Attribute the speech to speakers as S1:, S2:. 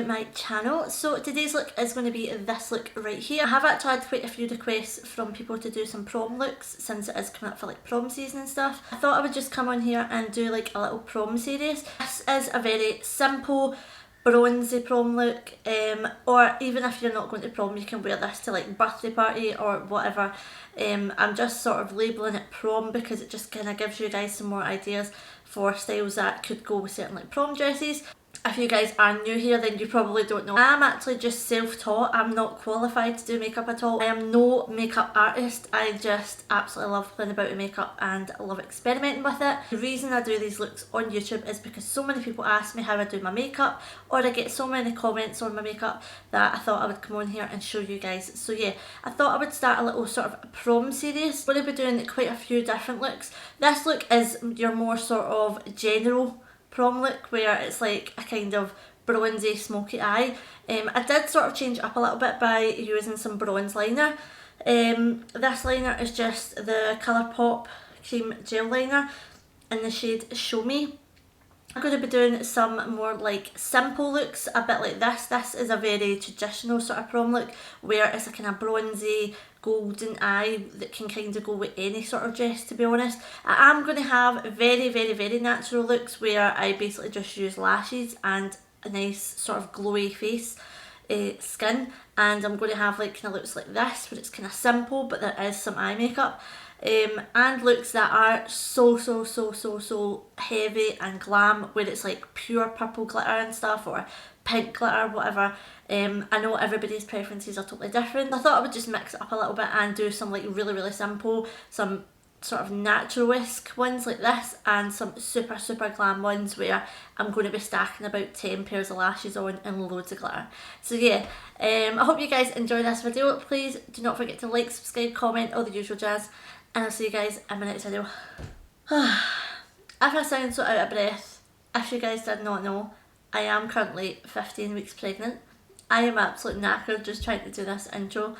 S1: to my channel. So today's look is going to be this look right here. I have actually had quite a few requests from people to do some prom looks since it is coming up for like prom season and stuff. I thought I would just come on here and do like a little prom series. This is a very simple bronzy prom look, or even if you're not going to prom you can wear this to like birthday party or whatever. I'm just sort of labelling it prom because it just kind of gives you guys some more ideas for styles that could go with certain like prom dresses. If you guys are new here then you probably don't know, I'm actually just self-taught. I'm not qualified to do makeup at all. I am no makeup artist. I just absolutely love playing about with makeup and love experimenting with it. The reason I do these looks on YouTube is because so many people ask me how I do my makeup, or I get so many comments on my makeup that I thought I would come on here and show you guys. So yeah, I thought I would start a little sort of prom series. I'm going to be doing quite a few different looks. This look is your more sort of general prom look where it's like a kind of bronzy smoky eye. I did sort of change it up a little bit by using some bronze liner. This liner is just the Colourpop cream gel liner in the shade Show Me. I'm going to be doing some more like simple looks, a bit like this. This is a very traditional sort of prom look where it's a kind of bronzy golden eye that can kind of go with any sort of dress, to be honest. I am going to have very natural looks where I basically just use lashes and a nice sort of glowy face skin, and I'm going to have like kind of looks like this where it's kind of simple but there is some eye makeup. And looks that are so heavy and glam where it's like pure purple glitter and stuff, or pink glitter, whatever. I know everybody's preferences are totally different. I thought I would just mix it up a little bit and do some like really simple, some sort of natural-esque ones like this, and some super glam ones where I'm going to be stacking about 10 pairs of lashes on and loads of glitter. So yeah, I hope you guys enjoy this video. Please do not forget to like, subscribe, comment, all the usual jazz, and I'll see you guys in my next video. If I sound so out of breath, if you guys did not know, I am currently 15 weeks pregnant. I am absolutely knackered just trying to do this intro.